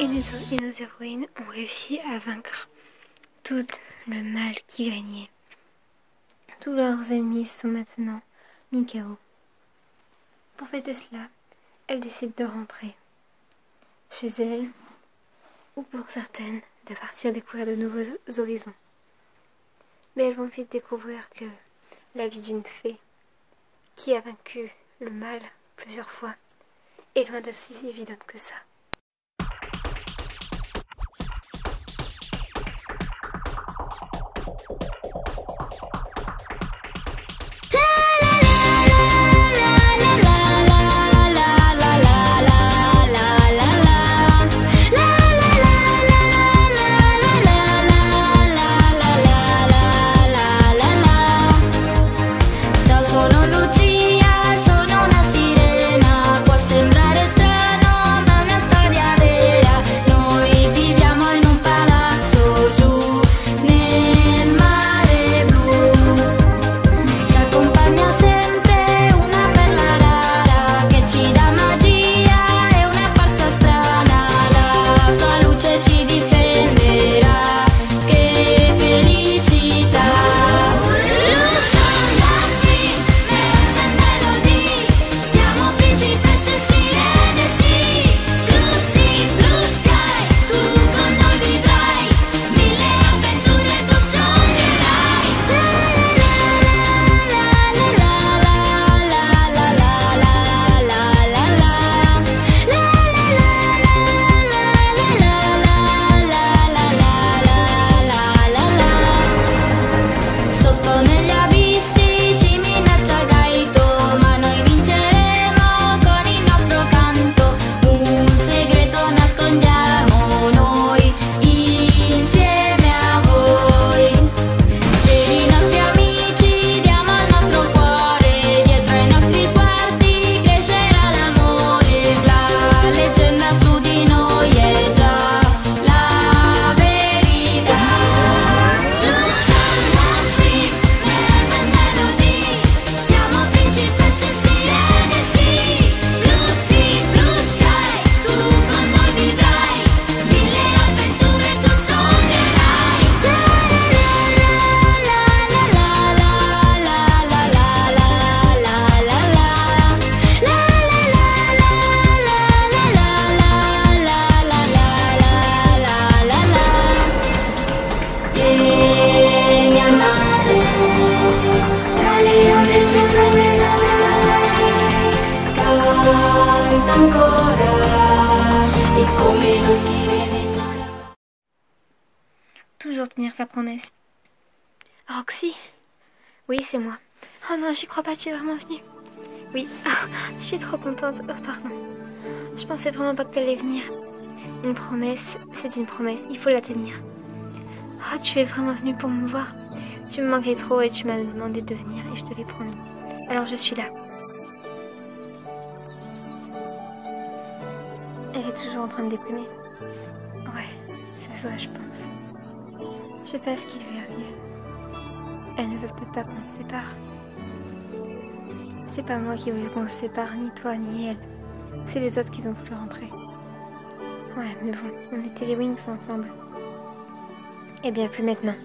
Et nos héroïnes ont réussi à vaincre tout le mal qui régnait. Tous leurs ennemis sont maintenant mis KO. Pour fêter cela, elles décident de rentrer chez elles, ou pour certaines, de partir découvrir de nouveaux horizons. Mais elles vont vite découvrir que la vie d'une fée, qui a vaincu le mal plusieurs fois, est loin d'être si évidente que ça. Toujours tenir sa promesse. Roxy? Oui, c'est moi. Oh non, j'y crois pas, tu es vraiment venue. Oui, je suis trop contente. Oh, pardon. Je pensais vraiment pas que tu allais venir. Une promesse, c'est une promesse, il faut la tenir. Oh, tu es vraiment venue pour me voir. Tu me manquais trop et tu m'as demandé de venir et je te l'ai promis. Alors je suis là. Elle est toujours en train de déprimer. Ouais, ça se voit, je pense. Je sais pas ce qui lui arrive. Elle ne veut peut-être pas qu'on se sépare. C'est pas moi qui voulais qu'on se sépare, ni toi, ni elle. C'est les autres qui ont voulu rentrer. Ouais, mais bon, on était les Wings ensemble. Eh bien, plus maintenant.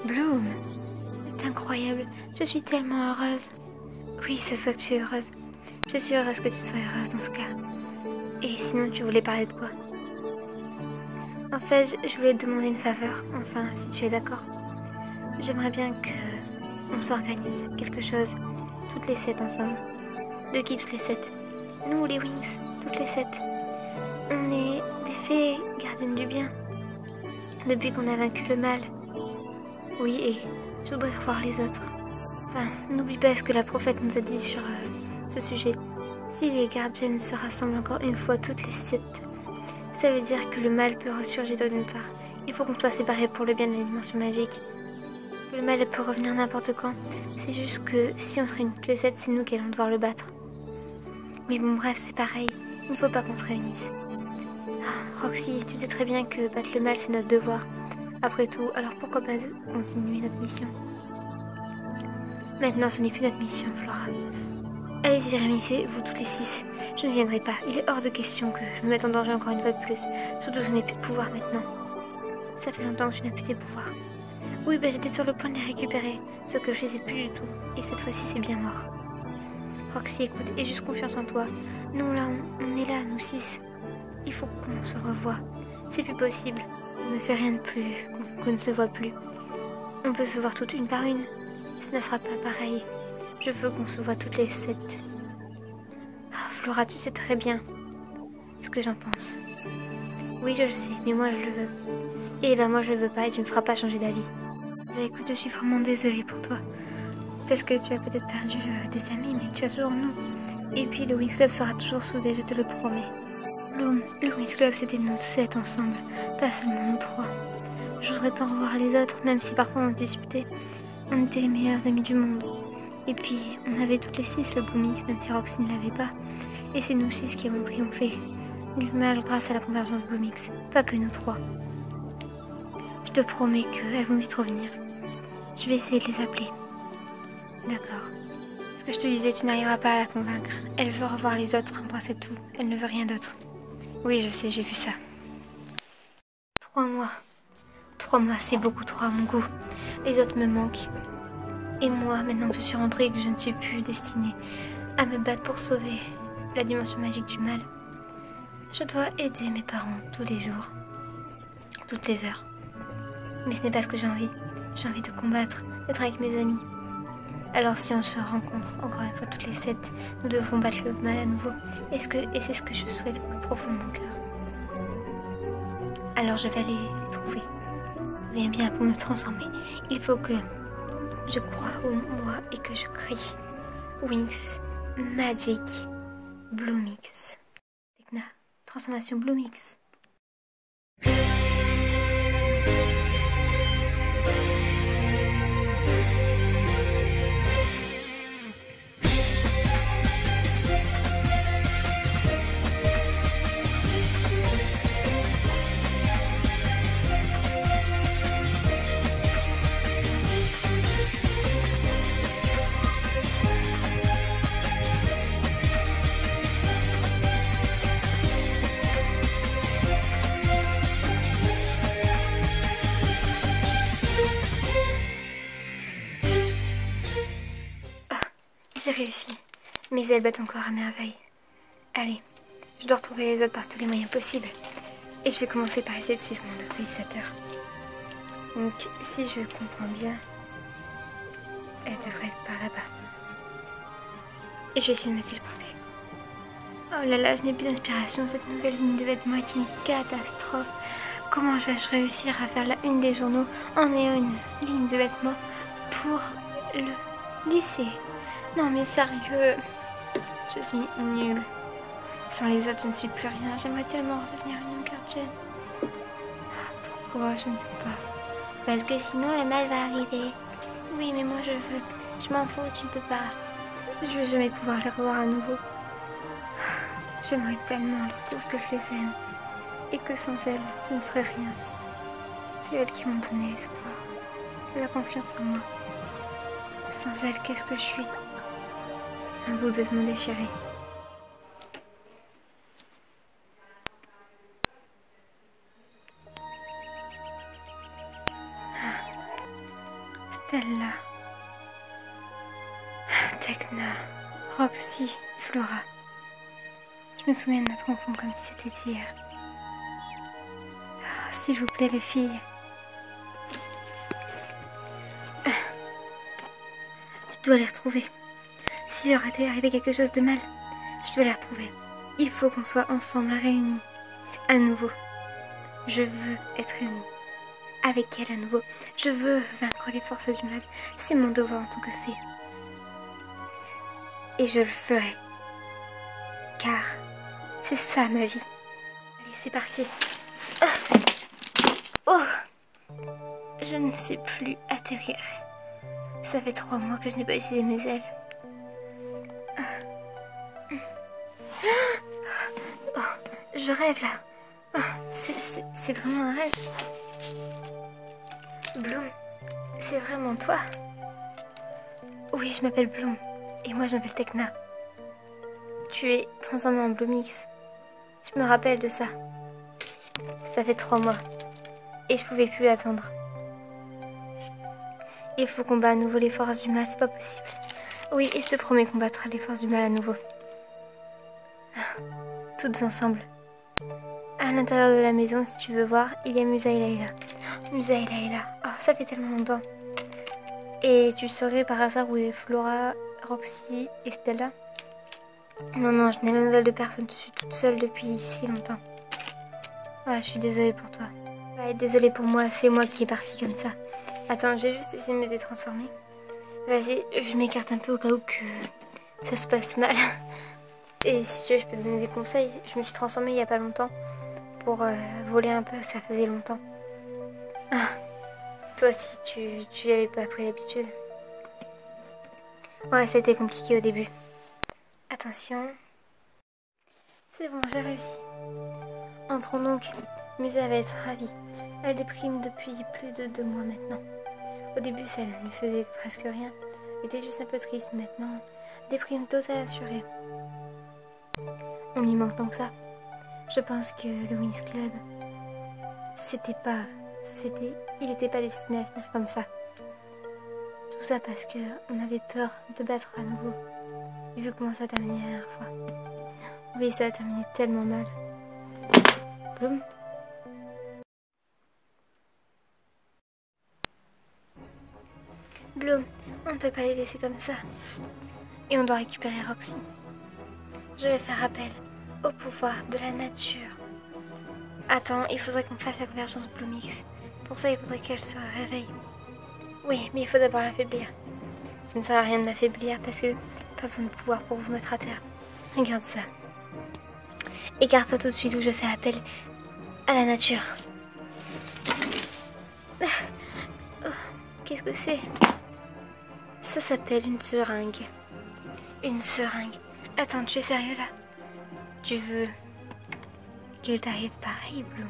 Bloom, c'est incroyable. Je suis tellement heureuse. Oui, ça se voit que tu es heureuse. Je suis heureuse que tu sois heureuse dans ce cas. Et sinon, tu voulais parler de quoi? En fait, je voulais te demander une faveur. Enfin, si tu es d'accord. J'aimerais bien que on s'organise quelque chose, toutes les 7 ensemble. De qui toutes les 7? Nous, les Wings, toutes les 7. On est des fées gardiennes du bien. Depuis qu'on a vaincu le mal. Oui, et je voudrais revoir les autres. Enfin, n'oublie pas ce que la prophète nous a dit sur ce sujet. Si les gardiennes se rassemblent encore une fois toutes les 7, ça veut dire que le mal peut ressurgir de nulle part. Il faut qu'on soit séparés pour le bien de la dimension magique. Le mal peut revenir n'importe quand. C'est juste que si on se réunit toutes les 7, c'est nous qui allons devoir le battre. Oui, bon, bref, c'est pareil. Il ne faut pas qu'on se réunisse. Ah, Roxy, tu sais très bien que battre le mal, c'est notre devoir. Après tout, alors pourquoi pas continuer notre mission? Maintenant, ce n'est plus notre mission, Flora. Allez-y, réunissez vous toutes les 6. Je ne viendrai pas. Il est hors de question que je me mette en danger encore une fois de plus. Surtout que je n'ai plus de pouvoir maintenant. Ça fait longtemps que je n'ai plus tes pouvoirs. Oui, j'étais sur le point de les récupérer. Sauf que je les ai plus du tout. Et cette fois-ci, c'est bien mort. Roxy, écoute, aie juste confiance en toi. Nous, là, on est là, nous 6. Il faut qu'on se revoie. C'est plus possible. On ne fait rien de plus, qu'on ne se voit plus. On peut se voir toutes une par une. Ça ne fera pas pareil. Je veux qu'on se voit toutes les 7. Ah, Flora, tu sais très bien ce que j'en pense. Oui, je le sais, mais moi je le veux. Et moi je le veux pas et tu me feras pas changer d'avis. Écoute, je suis vraiment désolée pour toi. Parce que tu as peut-être perdu des amis, mais tu as toujours nous. Et puis le Winx Club sera toujours soudé, je te le promets. Le Winx Club c'était nous 7 ensemble, pas seulement nous 3. Je voudrais t'en revoir les autres, même si parfois on se disputait. On était les meilleurs amis du monde. Et puis on avait toutes les 6 le Bloomix, même si Roxy ne l'avait pas. Et c'est nous 6 qui avons triomphé du mal grâce à la convergence Bloomix, pas que nous 3. Je te promets qu'elles vont vite revenir. Je vais essayer de les appeler. D'accord. Ce que je te disais, tu n'arriveras pas à la convaincre. Elle veut revoir les autres, un point c'est tout. Elle ne veut rien d'autre. Oui, je sais, j'ai vu ça. 3 mois. 3 mois, c'est beaucoup trop à mon goût. Les autres me manquent. Et moi, maintenant que je suis rentrée et que je ne suis plus destinée à me battre pour sauver la dimension magique du mal, je dois aider mes parents tous les jours, toutes les heures. Mais ce n'est pas ce que j'ai envie. J'ai envie de combattre, d'être avec mes amis. Alors si on se rencontre encore une fois toutes les 7, nous devons battre le mal à nouveau. Et c'est ce que je souhaite au plus profond de mon cœur. Alors je vais aller les trouver. Je viens bien pour me transformer. Il faut que je croie en moi et que je crie. Winx Magic Bloomix. Tekna, transformation Bloomix. J'ai réussi. Mes ailes battent encore à merveille. Allez, je dois retrouver les autres par tous les moyens possibles. Et je vais commencer par essayer de suivre mon localisateur. Donc, si je comprends bien, elle devrait être par là-bas. Et je vais essayer de me téléporter. Oh là là, je n'ai plus d'inspiration. Cette nouvelle ligne de vêtements est une catastrophe. Comment vais-je réussir à faire la une des journaux en ayant une ligne de vêtements pour le lycée? Non mais sérieux, je suis nulle. Sans les autres, je ne suis plus rien. J'aimerais tellement redevenir une gardienne. Pourquoi je ne peux pas? Parce que sinon le mal va arriver. Oui, mais moi je veux. Je m'en fous, tu ne peux pas. Je vais jamais pouvoir les revoir à nouveau. J'aimerais tellement leur dire que je les aime. Et que sans elles, je ne serais rien. C'est elles qui m'ont donné l'espoir. La confiance en moi. Sans elles, qu'est-ce que je suis? Un bout de vêtement déchiré. Stella, Tekna, Roxy, Flora. Je me souviens de notre rencontre comme si c'était hier. S'il vous plaît les filles. Je dois les retrouver. S'il leur était arrivé quelque chose de mal, je dois les retrouver. Il faut qu'on soit ensemble, réunis. À nouveau. Je veux être réunie. Avec elle à nouveau. Je veux vaincre les forces du mal. C'est mon devoir en tant que fée. Et je le ferai. Car c'est ça ma vie. Allez, c'est parti. Oh, je ne sais plus atterrir. Ça fait 3 mois que je n'ai pas utilisé mes ailes. Oh, je rêve là. Oh, c'est vraiment un rêve. Bloom, c'est vraiment toi? Oui, je m'appelle Bloom. Et moi, je m'appelle Tekna. Tu es transformé en Bloomix. Je me rappelle de ça. Ça fait 3 mois. Et je pouvais plus attendre. Il faut combattre à nouveau les forces du mal, c'est pas possible. Oui, et je te promets qu'on battra les forces du mal à nouveau. Toutes ensemble. À l'intérieur de la maison, si tu veux voir, il y a Musa et Layla. Musa et Layla. Oh, ça fait tellement longtemps. Et tu saurais par hasard où est Flora, Roxy et Stella? Non, non, je n'ai la nouvelle de personne. Je suis toute seule depuis si longtemps. Ah, je suis désolée pour toi. Ouais, désolée pour moi, c'est moi qui est partie comme ça. Attends, j'ai juste essayé de me détransformer. Vas-y, je m'écarte un peu au cas où que ça se passe mal. Et si tu veux, je peux te donner des conseils. Je me suis transformée il y a pas longtemps pour voler un peu, ça faisait longtemps. Ah, toi aussi, tu avais pas pris l'habitude. Ouais, c'était compliqué au début. Attention. C'est bon, j'ai réussi. Entrons donc. Musa va être ravie. Elle déprime depuis plus de 2 mois maintenant. Au début, ça ne lui faisait presque rien. Elle était juste un peu triste maintenant. Déprime totale assurée. On lui manque donc ça. Je pense que le Wings Club, il n'était pas destiné à finir comme ça. Tout ça parce que on avait peur de battre à nouveau. Vu comment ça a terminé la dernière fois. Oui, ça a terminé tellement mal. Bloom. Bloom, on ne peut pas les laisser comme ça. Et on doit récupérer Roxy. Je vais faire appel au pouvoir de la nature. Attends, il faudrait qu'on fasse la convergence Bloomix. Pour ça, il faudrait qu'elle se réveille. Oui, mais il faut d'abord l'affaiblir. Ça ne sert à rien de m'affaiblir parce que pas besoin de pouvoir pour vous mettre à terre. Regarde ça. Écarte-toi tout de suite ou je fais appel à la nature. Oh, qu'est-ce que c'est? Ça s'appelle une seringue. Une seringue. Attends, tu es sérieux là? Tu veux qu'il t'arrive pareil, Bloom?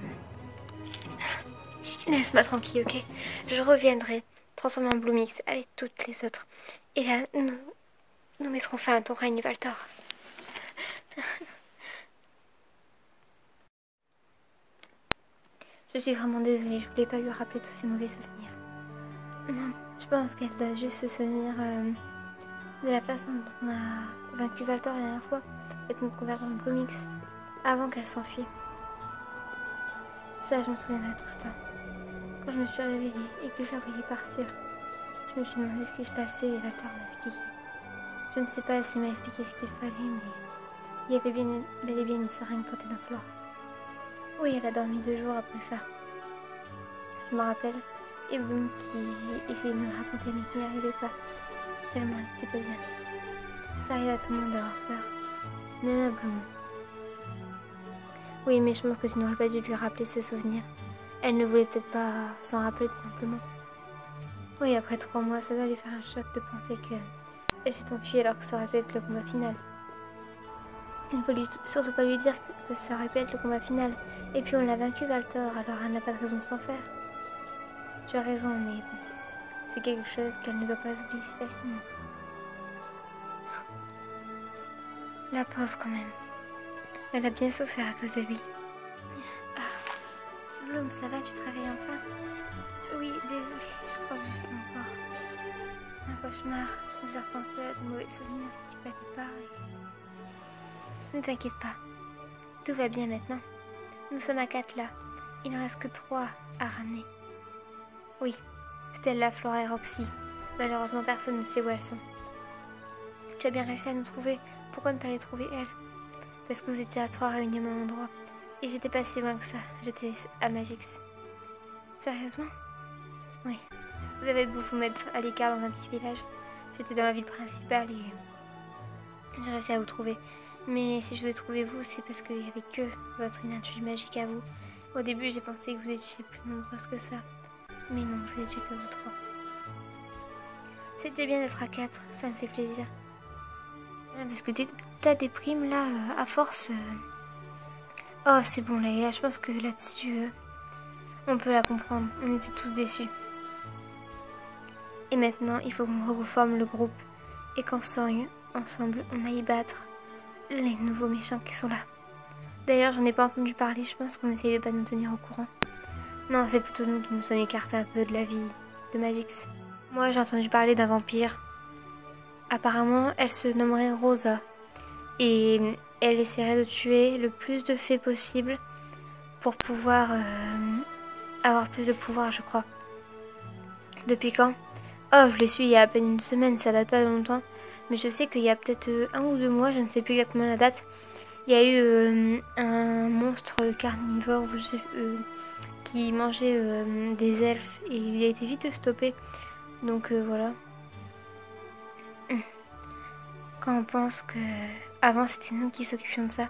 Laisse-moi tranquille, ok? Je reviendrai, transformer en Bloomix avec toutes les autres. Et là, nous mettrons fin à ton règne, Valtor. Je suis vraiment désolée, je voulais pas lui rappeler tous ces mauvais souvenirs. Non, je pense qu'elle doit juste se souvenir de la façon dont on a vaincu Valtor la dernière fois avec notre convergence Bloomix avant qu'elle s'enfuit. Ça, je me souviendrai tout le temps. Quand je me suis réveillée et que je la voyais partir, je me suis demandé ce qui se passait et Valtor m'a expliqué. Je ne sais pas s'il m'a expliqué ce qu'il fallait, mais il y avait bel et bien une seringue plantée dans Flora. Oui, elle a dormi 2 jours après ça. Je me rappelle, et Bloom qui essayait de me le raconter mais qui n'y arrivait pas. Tellement elle était pas bien. Ça arrive à tout le monde d'avoir peur. Même à Bloom. Oui, mais je pense que tu n'aurais pas dû lui rappeler ce souvenir. Elle ne voulait peut-être pas s'en rappeler tout simplement. Oui, après 3 mois, ça doit lui faire un choc de penser que elle s'est enfuie alors que ça aurait pu être le combat final. Il ne faut surtout pas lui dire que ça aurait pu être le combat final. Et puis on l'a vaincu Valtor, alors elle n'a pas de raison de s'en faire. Tu as raison, mais bon, c'est quelque chose qu'elle ne doit pas oublier si facilement. La pauvre quand même. Elle a bien souffert à cause de lui. Ah. Bloom, ça va, tu te réveilles enfin? Oui, désolée, je crois que j'ai fait encore un cauchemar. J'ai repensé à de mauvais souvenirs qu'il fallait pas. Ne t'inquiète pas, tout va bien maintenant. Nous sommes à 4 là, il n'en reste que 3 à ramener. Oui, Stella, Flora et Roxy. Malheureusement, personne ne sait où elles sont. Tu as bien réussi à nous trouver, pourquoi ne pas les trouver elles? Parce que vous étiez à 3 réunis au même endroit. Et j'étais pas si loin que ça, j'étais à Magix. Sérieusement? Oui. Vous avez beau vous mettre à l'écart dans un petit village. J'étais dans la ville principale et j'ai réussi à vous trouver. Mais si je vous ai trouvé vous, c'est parce qu'il n'y avait que votre énergie magique à vous. Au début, j'ai pensé que vous étiez plus nombreuses que ça. Mais non, vous étiez que vous 3. C'était bien d'être à 4, ça me fait plaisir. Parce que ta déprime là, à force... Oh, c'est bon là, je pense que là-dessus, on peut la comprendre. On était tous déçus. Et maintenant, il faut qu'on reforme le groupe et qu'ensemble, on aille battre les nouveaux méchants qui sont là. D'ailleurs, j'en ai pas entendu parler, je pense qu'on essaye de pas nous tenir au courant. Non, c'est plutôt nous qui nous sommes écartés un peu de la vie de Magix. Moi, j'ai entendu parler d'un vampire. Apparemment, elle se nommerait Rosa. Et elle essaierait de tuer le plus de fées possible pour pouvoir avoir plus de pouvoir, je crois. Depuis quand? Oh, je l'ai su il y a à peine une semaine, ça date pas de longtemps. Mais je sais qu'il y a peut-être 1 ou 2 mois, je ne sais plus exactement la date. Il y a eu un monstre carnivore qui mangeait des elfes et il a été vite stoppé. Donc voilà. Quand on pense que avant c'était nous qui s'occupions de ça.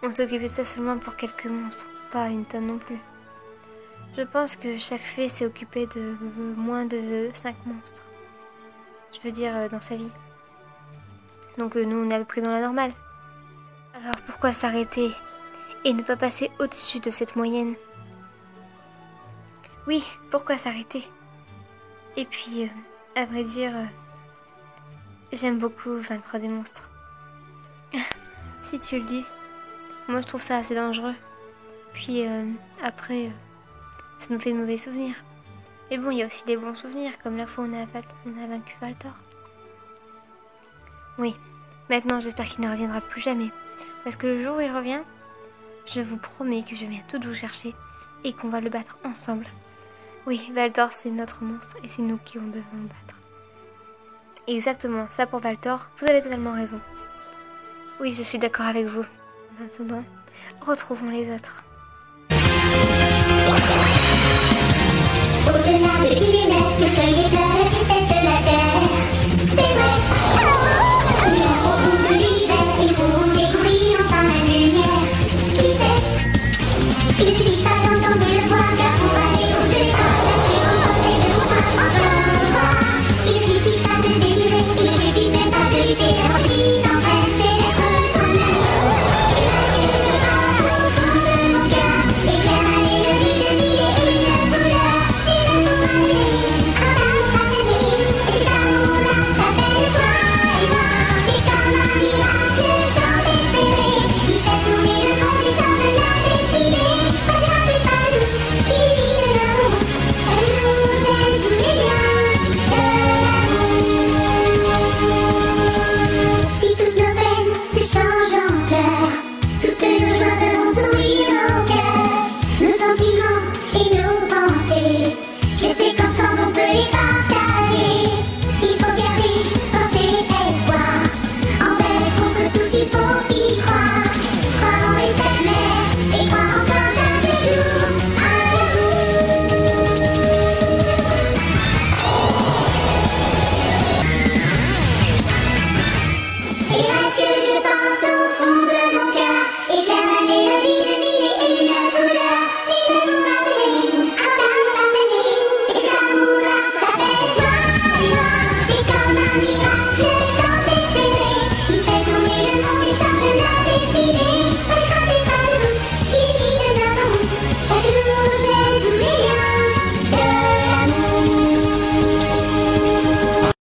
On s'occupait de ça seulement pour quelques monstres, pas une tonne non plus. Je pense que chaque fée s'est occupée de moins de 5 monstres. Je veux dire dans sa vie. Donc nous on avait pris dans la normale. Alors pourquoi s'arrêter et ne pas passer au-dessus de cette moyenne? Oui, pourquoi s'arrêter? Et puis, à vrai dire, j'aime beaucoup vaincre des monstres. Si tu le dis. Moi je trouve ça assez dangereux. Puis après, ça nous fait de mauvais souvenirs. Mais bon, il y a aussi des bons souvenirs, comme la fois où on a vaincu Valtor. Oui, maintenant j'espère qu'il ne reviendra plus jamais. Parce que le jour où il revient, je vous promets que je viens tout vous chercher et qu'on va le battre ensemble. Oui, Valtor c'est notre monstre et c'est nous qui devons le battre. Exactement, ça pour Valtor, vous avez totalement raison. Oui, je suis d'accord avec vous. Maintenant, retrouvons les autres. Au-delà de kilomètres, feuilles et fleurs.